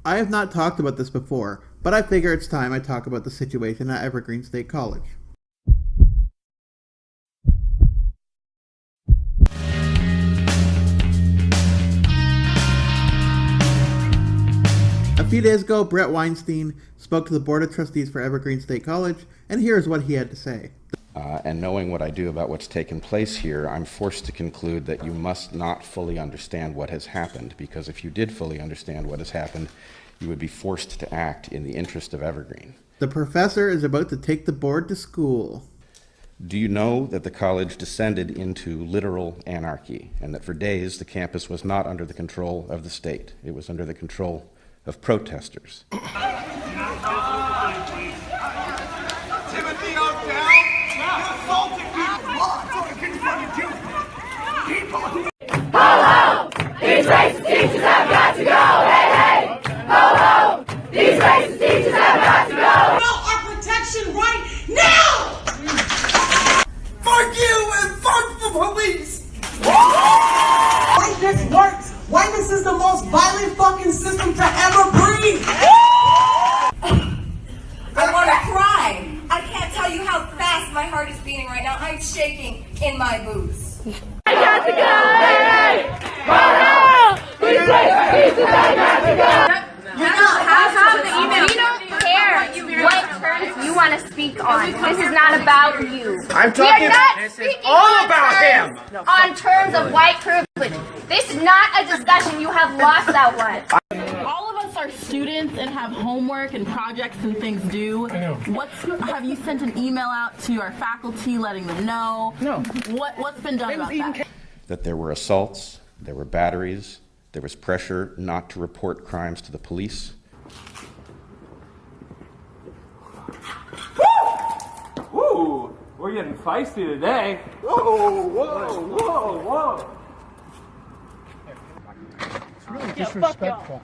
I have not talked about this before, but I figure it's time I talk about the situation at Evergreen State College. A few days ago, Brett Weinstein spoke to the Board of Trustees for Evergreen State College, and here's what he had to say. And knowing what I do about what's taken place here, I'm forced to conclude that you must not fully understand what has happened, because if you did fully understand what has happened, you would be forced to act in the interest of Evergreen. The professor is about to take the board to school. Do you know that the college descended into literal anarchy, and that for days the campus was not under the control of the state? It was under the control of protesters. Ho ho! These racist teachers have got to go! Hey hey! Ho ho! These racist teachers have got to go! Our protection right now! Fuck you and fuck the police! Whiteness works! Whiteness is the most violent fucking system to ever breathe! I want to cry! I can't tell you how fast my heart is beating right now. I'm shaking in my boots. I got to go! Hey, hey! Ho ho! These racist teachers have got to go! You don't have the email. We don't care what terms you want to speak on. This is not about you. I'm talking about this is all about him. On terms of white privilege. This is not a discussion. You have lost that one. All of us are students and have homework and projects and things due. I know. Have you sent an email out to our faculty letting them know? No. What's been done about that? That there were assaults, there were batteries, there was pressure not to report crimes to the police. Woo! We're getting feisty today. Whoa, whoa, whoa, whoa. It's really disrespectful.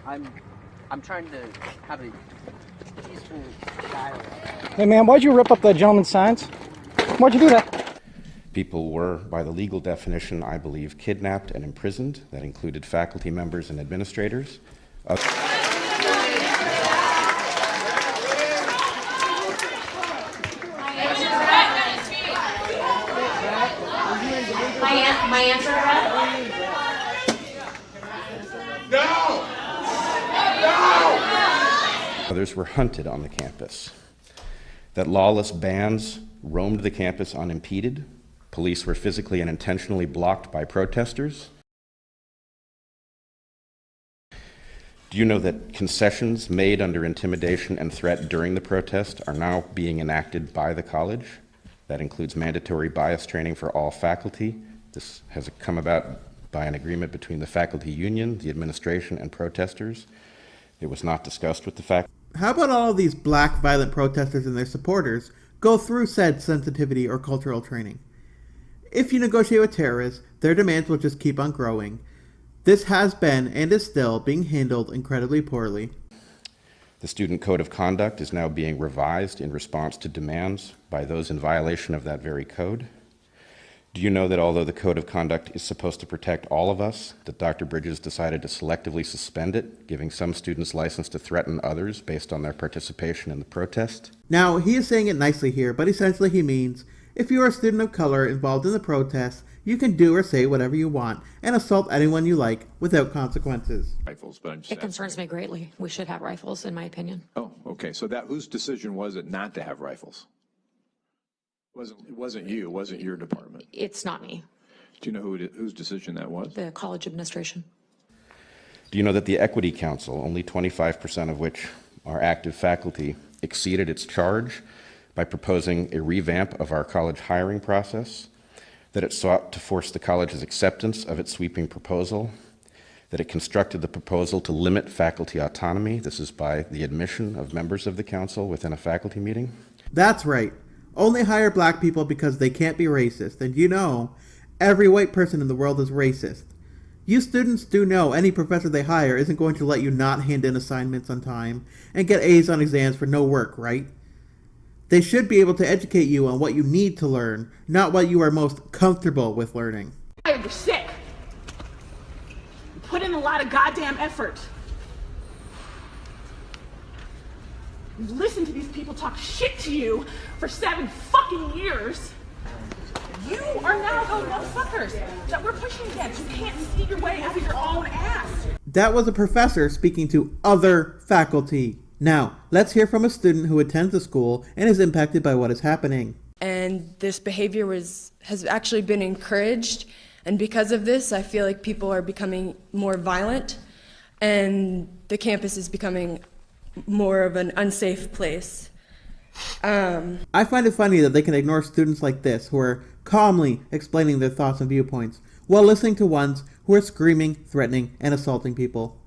I'm trying to have a peaceful dialogue. Hey man, why'd you rip up that gentleman's signs? Why'd you do that? People were, by the legal definition, I believe, kidnapped and imprisoned. That included faculty members and administrators. My answer, Brett? No! Others were hunted on the campus. That lawless bands roamed the campus unimpeded. Police were physically and intentionally blocked by protesters. Do you know that concessions made under intimidation and threat during the protest are now being enacted by the college? That includes mandatory bias training for all faculty. This has come about by an agreement between the faculty union, the administration, and protesters. It was not discussed with the faculty. How about all of these black violent protesters and their supporters go through said sensitivity or cultural training? If you negotiate with terrorists, their demands will just keep on growing. This has been and is still being handled incredibly poorly. The student code of conduct is now being revised in response to demands by those in violation of that very code. Do you know that although the code of conduct is supposed to protect all of us, that Dr. Bridges decided to selectively suspend it, giving some students license to threaten others based on their participation in the protest? Now, he is saying it nicely here, but essentially he means, if you are a student of color involved in the protest, you can do or say whatever you want and assault anyone you like without consequences. Rifles, but I'm just it concerns me greatly. We should have rifles, in my opinion. Oh, okay. So that whose decision was it not to have rifles? It wasn't you. It wasn't your department. It's not me. Do you know whose decision that was? The college administration. Do you know that the Equity Council, only 25% of which are active faculty, exceeded its charge by proposing a revamp of our college hiring process, that it sought to force the college's acceptance of its sweeping proposal, that it constructed the proposal to limit faculty autonomy. This is by the admission of members of the council within a faculty meeting. That's right. Only hire black people because they can't be racist. And you know, every white person in the world is racist. You students do know any professor they hire isn't going to let you not hand in assignments on time and get A's on exams for no work, right? They should be able to educate you on what you need to learn, not what you are most comfortable with learning. You're sick. You put in a lot of goddamn effort. listen to these people talk shit to you for 7 fucking years. You are now those motherfuckers that we're pushing against. You can't see your way out of your own ass. That was a professor speaking to other faculty. Now, let's hear from a student who attends the school and is impacted by what is happening. And this behavior has actually been encouraged, and because of this, I feel like people are becoming more violent, and the campus is becoming more of an unsafe place. I find it funny that they can ignore students like this who are calmly explaining their thoughts and viewpoints while listening to ones who are screaming, threatening, and assaulting people.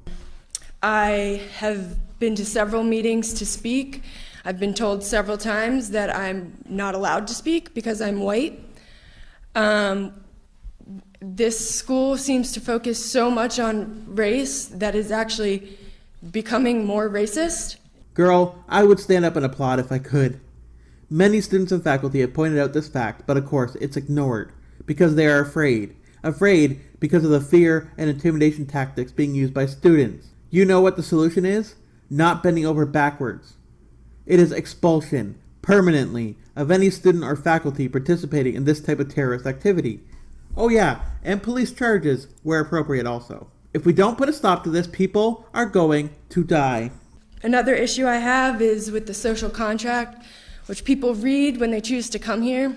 I have been to several meetings to speak. I've been told several times that I'm not allowed to speak because I'm white. This school seems to focus so much on race that is actually becoming more racist. Girl, I would stand up and applaud if I could. Many students and faculty have pointed out this fact, but of course it's ignored because they are afraid. Afraid because of the fear and intimidation tactics being used by students. You know what the solution is? Not bending over backwards. It is expulsion, permanently, of any student or faculty participating in this type of terrorist activity. Oh yeah, and police charges where appropriate also. If we don't put a stop to this, people are going to die. Another issue I have is with the social contract, which people read when they choose to come here,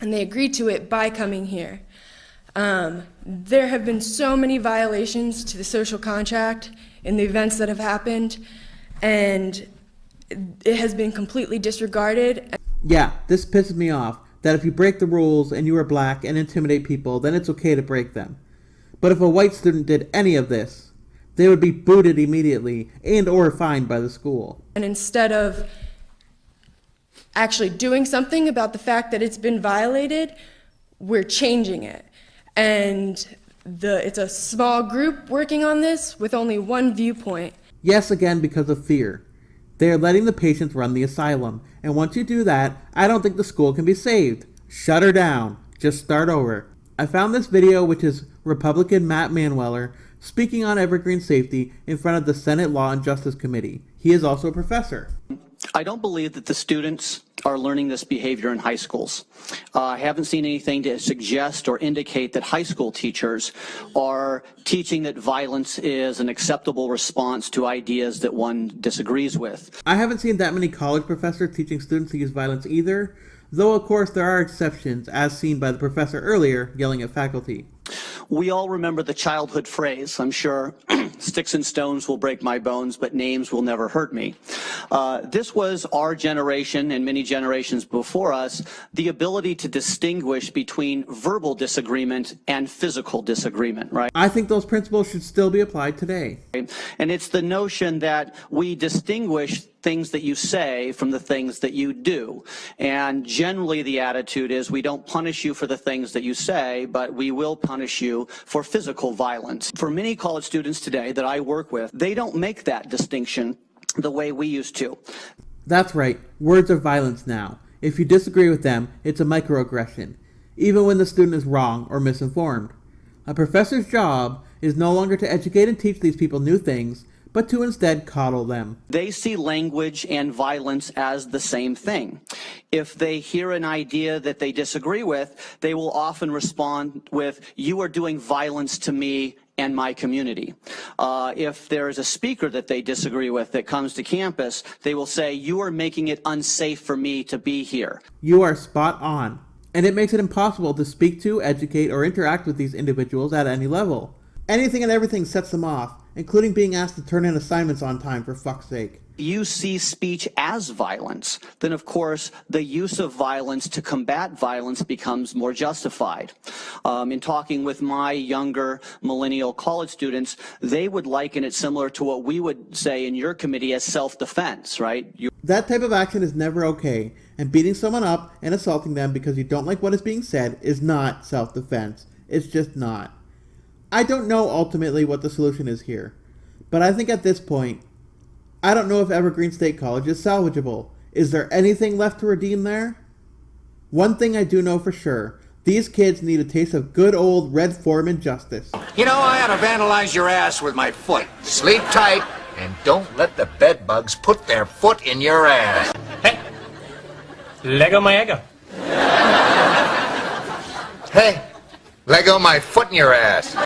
and they agree to it by coming here. There have been so many violations to the social contract in the events that have happened, and it has been completely disregarded. Yeah, this pisses me off, that if you break the rules and you are black and intimidate people, then it's okay to break them. But if a white student did any of this, they would be booted immediately and or fined by the school. And instead of actually doing something about the fact that it's been violated, we're changing it. And it's a small group working on this with only one viewpoint. Yes, again, because of fear. They are letting the patients run the asylum. And once you do that, I don't think the school can be saved. Shut her down. Just start over. I found this video, which is Republican Matt Manueller speaking on Evergreen safety in front of the Senate Law and Justice Committee. He is also a professor. I don't believe that the students are learning this behavior in high schools. I haven't seen anything to suggest or indicate that high school teachers are teaching that violence is an acceptable response to ideas that one disagrees with. I haven't seen that many college professors teaching students to use violence either, though of course there are exceptions, as seen by the professor earlier yelling at faculty. We all remember the childhood phrase, I'm sure, sticks and stones will break my bones, but names will never hurt me. This was our generation and many generations before us, the ability to distinguish between verbal disagreement and physical disagreement, right? I think those principles should still be applied today. And it's the notion that we distinguish things that you say from the things that you do. And generally the attitude is we don't punish you for the things that you say, but we will punish you for physical violence. For many college students today that I work with, they don't make that distinction the way we used to. That's right, words are violence now. If you disagree with them, it's a microaggression, even when the student is wrong or misinformed. A professor's job is no longer to educate and teach these people new things, but to instead coddle them. They see language and violence as the same thing. If they hear an idea that they disagree with, they will often respond with, "You are doing violence to me and my community." If there is a speaker that they disagree with that comes to campus, they will say, "You are making it unsafe for me to be here." You are spot on. And it makes it impossible to speak to, educate, or interact with these individuals at any level. Anything and everything sets them off, including being asked to turn in assignments on time, for fuck's sake. You see speech as violence, then of course the use of violence to combat violence becomes more justified. In talking with my younger millennial college students, they would liken it similar to what we would say in your committee as self-defense, right? That type of action is never okay, and beating someone up and assaulting them because you don't like what is being said is not self-defense. It's just not. I don't know ultimately what the solution is here, but I think at this point, I don't know if Evergreen State College is salvageable. Is there anything left to redeem there? One thing I do know for sure, these kids need a taste of good old Red Foreman justice. You know, I ought to vandalize your ass with my foot. Sleep tight, And don't let the bed bugs put their foot in your ass. Hey, Lego my ego. Hey, Lego my foot in your ass.